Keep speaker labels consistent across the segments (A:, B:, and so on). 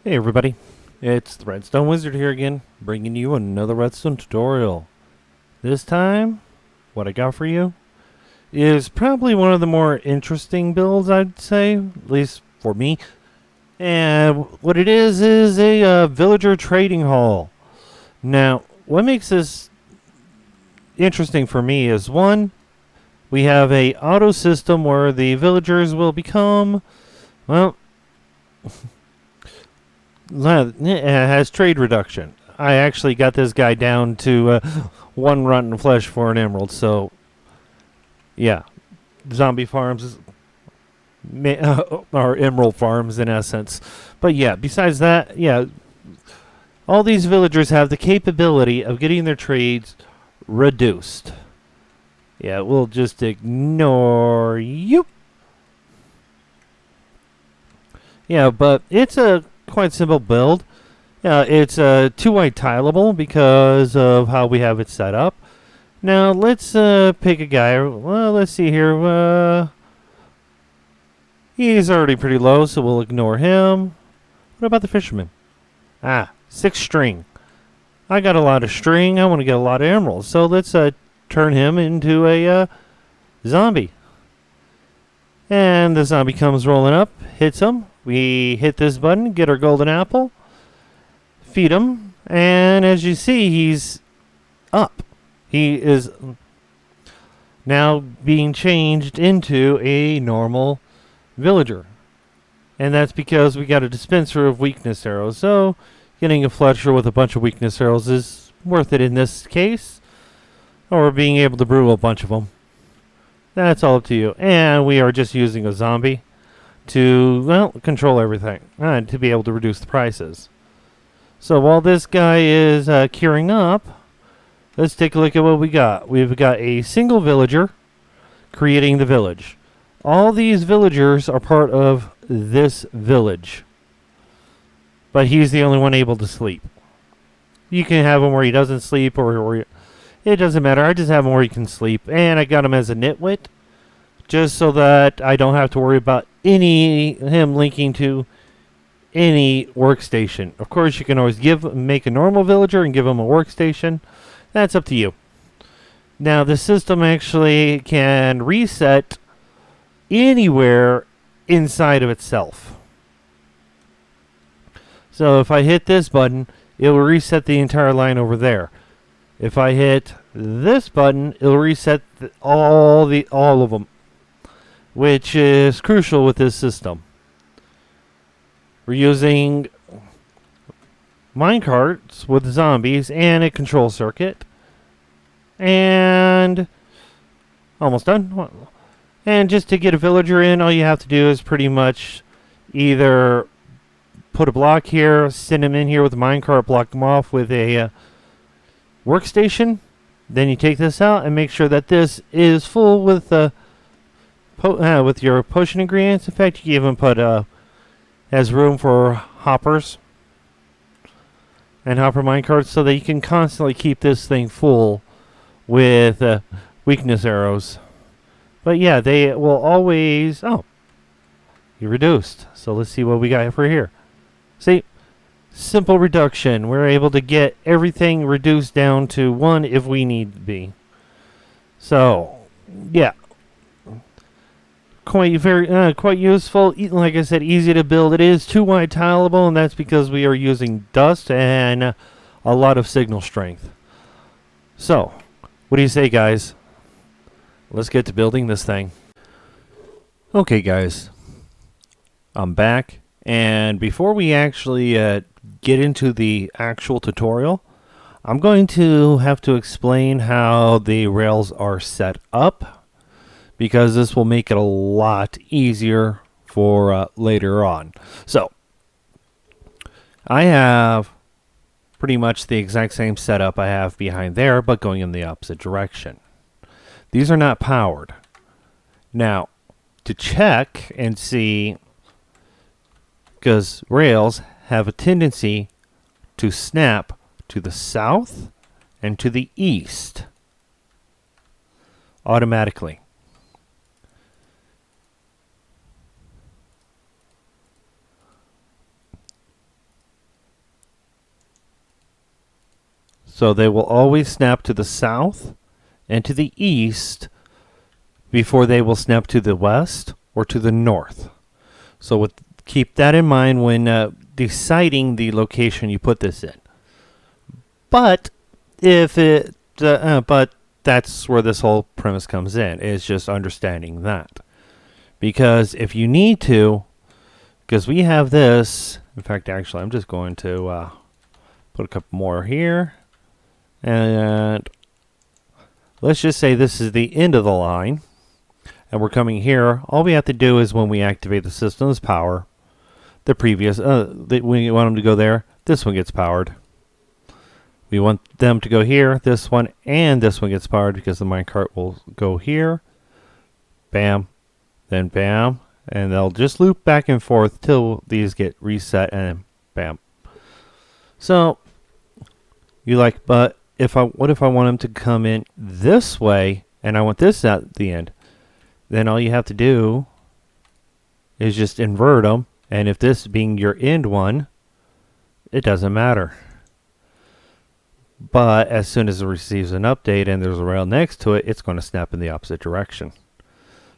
A: Hey everybody, it's the Redstone Wizard here again, bringing you another Redstone tutorial. This time, what I got for you is probably one of the more interesting builds, I'd say, at least for me. And what it is a villager trading hall. Now, what makes this interesting for me is one, we have a auto system where the villagers will become, well, it has trade reduction. I actually got this guy down to one rotten flesh for an emerald. So, yeah, zombie farms are emerald farms in essence. But yeah, besides that, yeah, all these villagers have the capability of getting their trades reduced. Yeah, we'll just ignore you. Yeah, but it's a quite simple build. Yeah, it's two-way tileable because of how we have it set up. Now let's pick a guy. Well, let's see here. He's already pretty low, so we'll ignore him. What about the fisherman? Ah, 6 string. I got a lot of string. I want to get a lot of emeralds, so let's turn him into a zombie. And the zombie comes rolling up, hits him. We hit this button, get our golden apple, feed him, and as you see, he's up. He is now being changed into a normal villager. And that's because we got a dispenser of weakness arrows. So getting a fletcher with a bunch of weakness arrows is worth it in this case. Or being able to brew a bunch of them. That's all up to you. And we are just using a zombie to, well, control everything. And to be able to reduce the prices. So while this guy is curing up, let's take a look at what we got. We've got a single villager creating the village. All these villagers are part of this village. But he's the only one able to sleep. You can have him where he doesn't sleep or it doesn't matter. I just have him where he can sleep. And I got him as a nitwit just so that I don't have to worry about him linking to any workstation. Of course, you can always make a normal villager and give him a workstation. That's up to you. Now, the system actually can reset anywhere inside of itself. So if I hit this button, it will reset the entire line over there. If I hit this button, it'll reset all of them, which is crucial with this system. We're using minecarts with zombies and a control circuit. And almost done. And just to get a villager in, all you have to do is pretty much either put a block here, send him in here with a minecart, block him off with a workstation. Then you take this out and make sure that this is full with with your potion ingredients. In fact, you can even put has room for hoppers and hopper minecarts so that you can constantly keep this thing full with weakness arrows. But yeah, they will always... Oh, you reduced. So let's see what we got for here. See, simple reduction. We're able to get everything reduced down to 1 if we need to be. So, yeah. Quite useful. Like I said, easy to build. It is 2-wide tileable, and that's because we are using dust and a lot of signal strength. So, what do you say, guys? Let's get to building this thing. Okay, guys. I'm back, and before we actually get into the actual tutorial, I'm going to have to explain how the rails are set up, because this will make it a lot easier for later on. So, I have pretty much the exact same setup I have behind there, but going in the opposite direction. These are not powered. Now, to check and see, because rails have a tendency to snap to the south and to the east automatically. So they will always snap to the south and to the east before they will snap to the west or to the north. So keep that in mind when deciding the location you put this in. But but that's where this whole premise comes in, is just understanding that. Because if you need to, because we have this, in fact, actually, I'm just going to put a couple more here. And let's just say this is the end of the line. And we're coming here. All we have to do is when we activate the system's power, the previous, we want them to go there, this one gets powered. We want them to go here, this one, and this one gets powered because the minecart will go here. Bam. Then bam. And they'll just loop back and forth till these get reset and bam. So, but what if I want them to come in this way and I want this at the end? Then all you have to do is just invert them. And if this being your end one, it doesn't matter. But as soon as it receives an update and there's a rail next to it, it's going to snap in the opposite direction.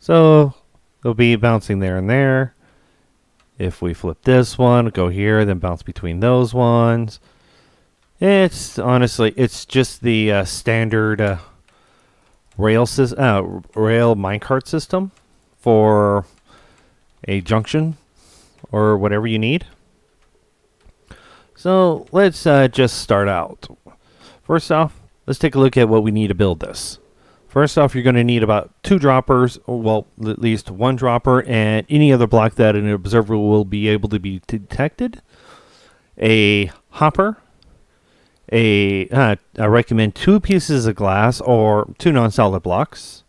A: So they'll be bouncing there and there. If we flip this one, go here, then bounce between those ones. It's honestly, it's just the standard rail minecart system for a junction or whatever you need. So let's just start out. First off, let's take a look at what we need to build this. First off, you're going to need about 2 droppers, well, at least 1 dropper, and any other block that an observer will be able to be detected. A hopper. I recommend 2 pieces of glass or 2 non-solid blocks.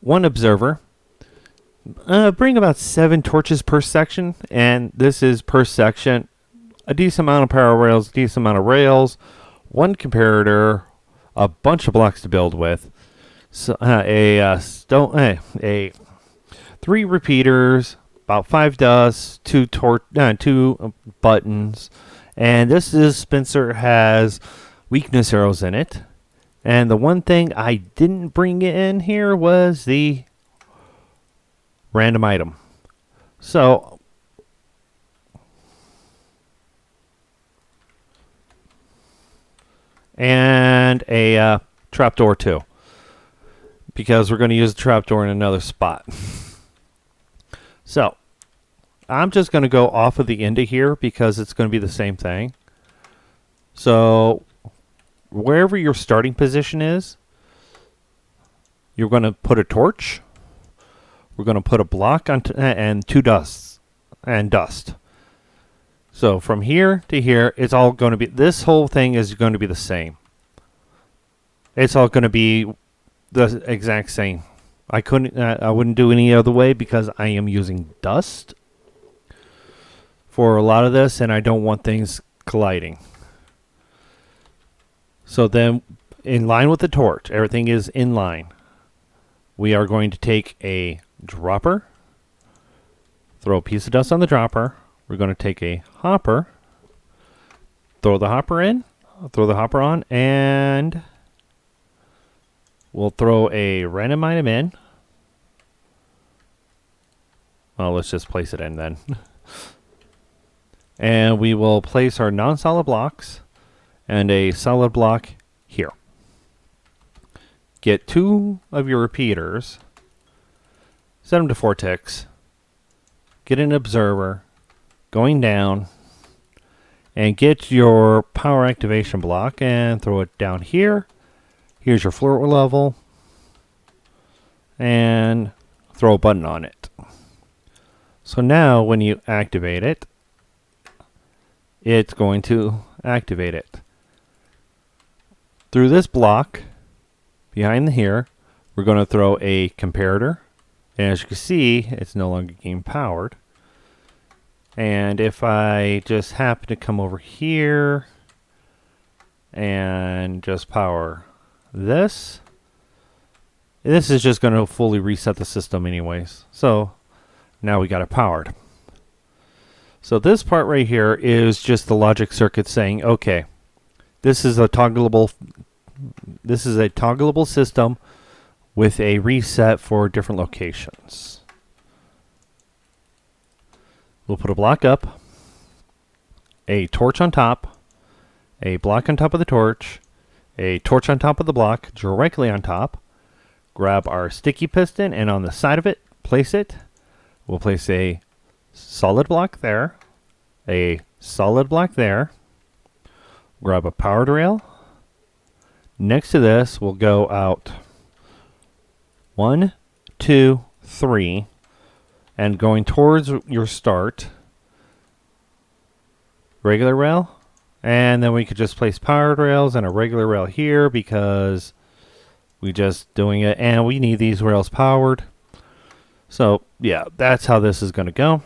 A: 1 observer. Bring about 7 torches per section, and this is per section. A decent amount of power rails, decent amount of rails, 1 comparator, a bunch of blocks to build with. So 3 repeaters, about 5 dusts, 2 buttons, and this dispenser has weakness arrows in it. And the one thing I didn't bring in here was the random item. So and a trapdoor too, because we're going to use the trapdoor in another spot. So I'm just going to go off of the end of here because it's going to be the same thing. So wherever your starting position is, you're going to put a torch. We're going to put a block on and 2 dusts and dust. So from here to here, it's all going to be, this whole thing is going to be the same. It's all going to be the exact same. I wouldn't do any other way because I am using dust for a lot of this and I don't want things colliding. So then in line with the torch, everything is in line. We are going to take a dropper, throw a piece of dust on the dropper. We're going to take a hopper, throw the hopper in, throw the hopper on, and we'll throw a random item in. Well, let's just place it in then. And we will place our non-solid blocks and a solid block here. Get 2 of your repeaters, set them to 4 ticks, get an observer, going down, and get your power activation block and throw it down here. Here's your floor level, and throw a button on it. So now when you activate it, it's going to activate it. Through this block, behind here, we're going to throw a comparator. And as you can see, it's no longer game powered. And if I just happen to come over here and just power this is just going to fully reset the system anyways. So now we got it powered. So this part right here is just the logic circuit saying, okay, This is a toggleable system with a reset for different locations. We'll put a block up, a torch on top, a block on top of the torch, a torch on top of the block, directly on top. Grab our sticky piston and on the side of it, place it. We'll place a solid block there, a solid block there. Grab a powered rail. Next to this, we'll go out 1, 2, 3, and going towards your start, regular rail, and then we could just place powered rails and a regular rail here because we just doing it, and we need these rails powered. So yeah, that's how this is going to go.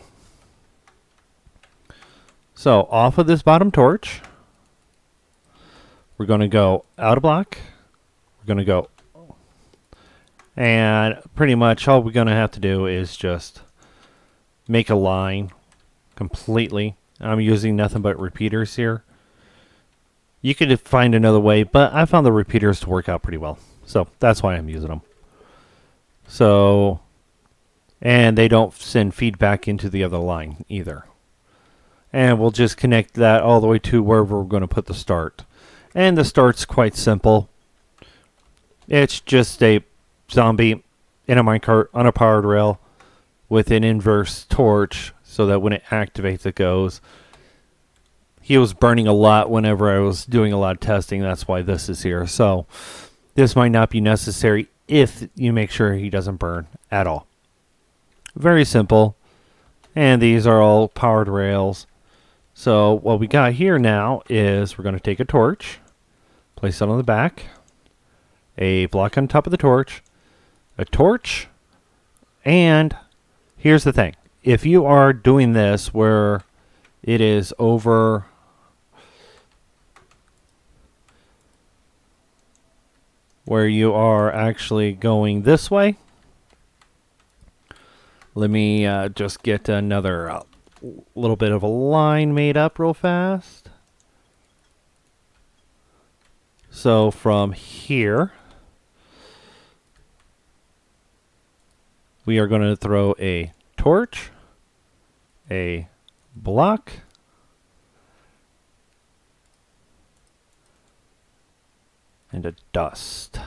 A: So off of this bottom torch, we're going to go out a block. We're going to go, and pretty much all we're going to have to do is just make a line completely. I'm using nothing but repeaters here. You could find another way, but I found the repeaters to work out pretty well. So that's why I'm using them. So, and they don't send feedback into the other line either. And we'll just connect that all the way to wherever we're going to put the start. And the start's quite simple. It's just a zombie in a minecart on a powered rail with an inverse torch so that when it activates it goes. He was burning a lot whenever I was doing a lot of testing. That's why this is here. So this might not be necessary if you make sure he doesn't burn at all. Very simple. And these are all powered rails. So what we got here now is we're going to take a torch, place it on the back, a block on top of the torch, a torch, and here's the thing. If you are doing this where it is over where you are actually going this way, let me just get another little bit of a line made up real fast. So from here, we are going to throw a torch, a block, and a dust.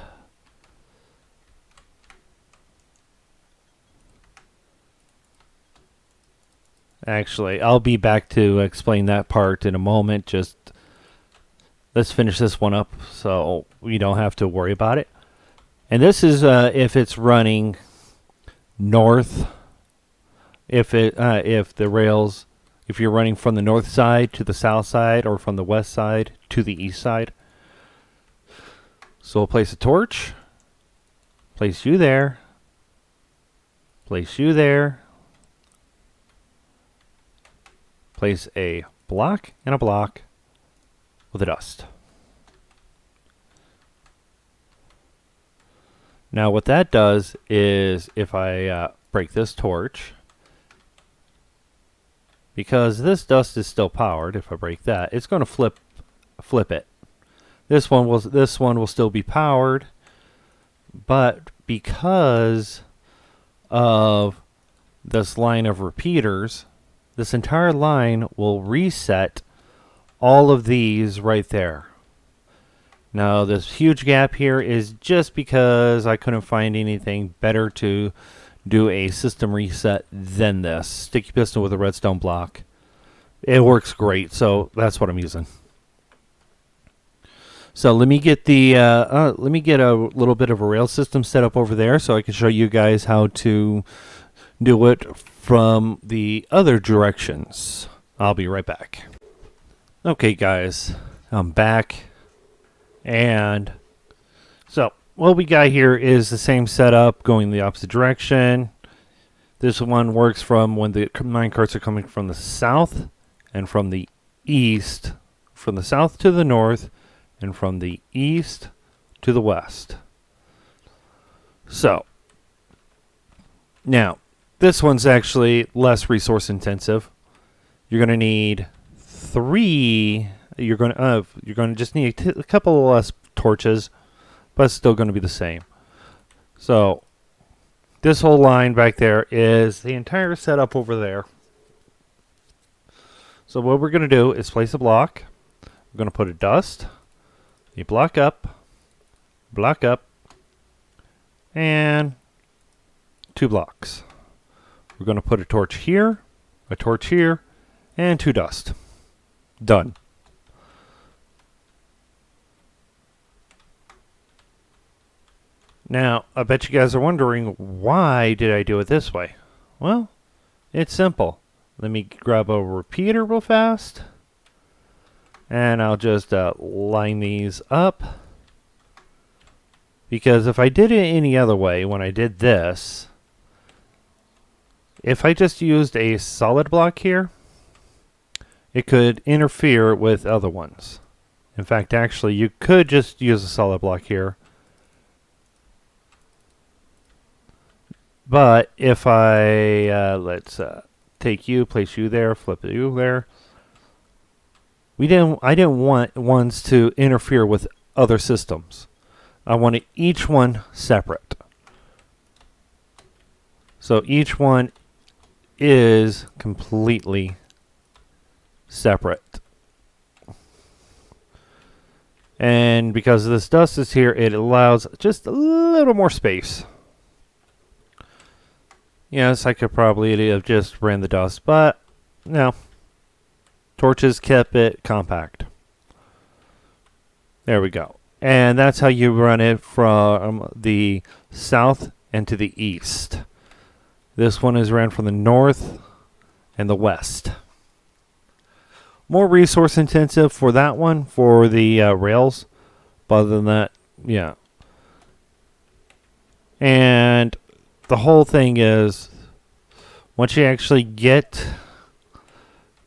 A: Actually, I'll be back to explain that part in a moment. Just let's finish this one up so we don't have to worry about it. And this is if it's running north. If the rails, if you're running from the north side to the south side or from the west side to the east side. So we'll place a torch, place you there, place you there, place a block and a block with a dust. Now what that does is if I break this torch, because this dust is still powered, if I break that, it's going to flip it. This one will still be powered, but because of this line of repeaters, this entire line will reset all of these right there. Now this huge gap here is just because I couldn't find anything better to do a system reset than this sticky piston with a redstone block. It works great, so that's what I'm using. So let me get a little bit of a rail system set up over there so I can show you guys how to do it from the other directions. I'll be right back. Okay guys, I'm back, and so what we got here is the same setup going the opposite direction. This one works from when the minecarts are coming from the south and from the east, from the south to the north and from the east to the west. So now this one's actually less resource intensive. You're going to need 3 you're going to just need a couple less torches, but it's still going to be the same. So this whole line back there is the entire setup over there. So what we're going to do is place a block. We're going to put a dust, a block up, and 2 blocks. We're going to put a torch here, and 2 dust. Done. Now, I bet you guys are wondering, why did I do it this way? Well, it's simple. Let me grab a repeater real fast. And I'll just line these up. Because if I did it any other way, when I did this, if I just used a solid block here, it could interfere with other ones. In fact, actually, you could just use a solid block here. But if I, let's take you, place you there, flip you there. I didn't want ones to interfere with other systems. I wanted each one separate. So each one is completely separate. And because this dust is here, it allows just a little more space. Yes, I could probably have just ran the dust, but no. Torches kept it compact. There we go. And that's how you run it from the south and to the east. This one is ran from the north and the west. More resource intensive for that one, for the rails. But other than that, yeah. And the whole thing is, once you actually get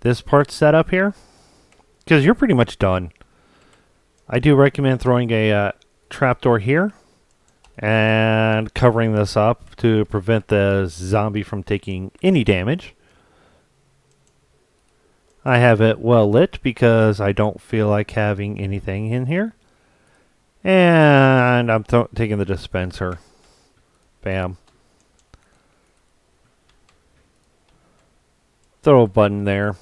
A: this part set up here, because you're pretty much done, I do recommend throwing a trapdoor here and covering this up to prevent the zombie from taking any damage. I have it well lit because I don't feel like having anything in here. And I'm taking the dispenser. Bam. Throw a button there.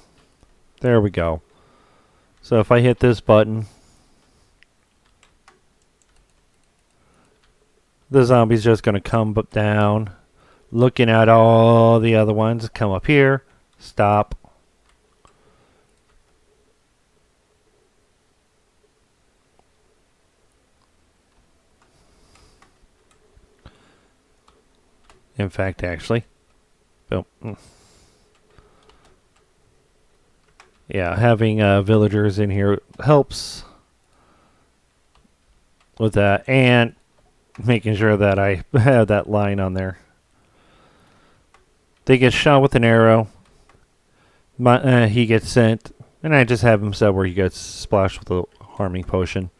A: There we go. So if I hit this button, the zombie's just going to come down, looking at all the other ones, come up here, stop. In fact, actually, boom. Yeah, having villagers in here helps with that, and making sure that I have that line on there. They get shot with an arrow. He gets sent, and I just have him set where he gets splashed with a harming potion.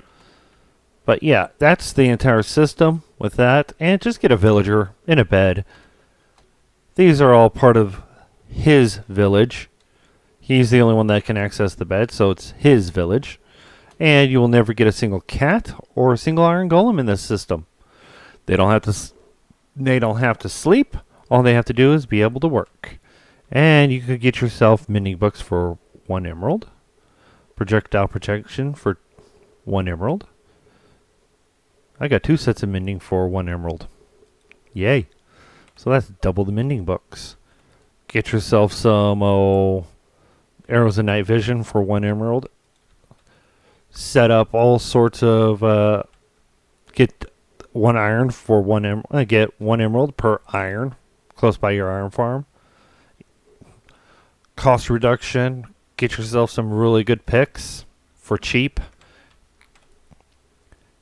A: But yeah, that's the entire system with that. And just get a villager in a bed. These are all part of his village. He's the only one that can access the bed, so it's his village. And you will never get a single cat or a single iron golem in this system. They don't have to sleep. All they have to do is be able to work. And you could get yourself mending books for 1 emerald. Projectile protection for 1 emerald. I got 2 sets of mending for 1 emerald. Yay. So that's double the mending books. Get yourself some arrows of night vision for 1 emerald. Set up all sorts of get 1 iron for 1 emerald. Get 1 emerald per iron close by your iron farm. Cost reduction. Get yourself some really good picks for cheap.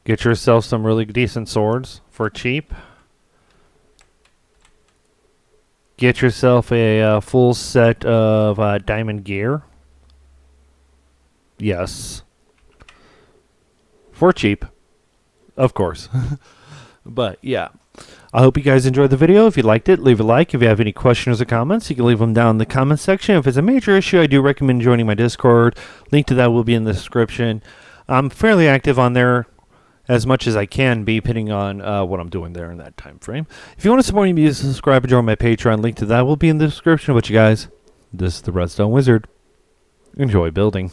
A: Get yourself some really decent swords for cheap. Get yourself a full set of diamond gear. Yes. For cheap. Of course. But yeah, I hope you guys enjoyed the video. If you liked it, leave a like. If you have any questions or comments, you can leave them down in the comment section. If it's a major issue, I do recommend joining my Discord. Link to that will be in the description. I'm fairly active on there as much as I can be, depending on what I'm doing there in that time frame. If you want to support me, subscribe and join my Patreon. Link to that will be in the description. But you guys, this is the Redstone Wizard. Enjoy building.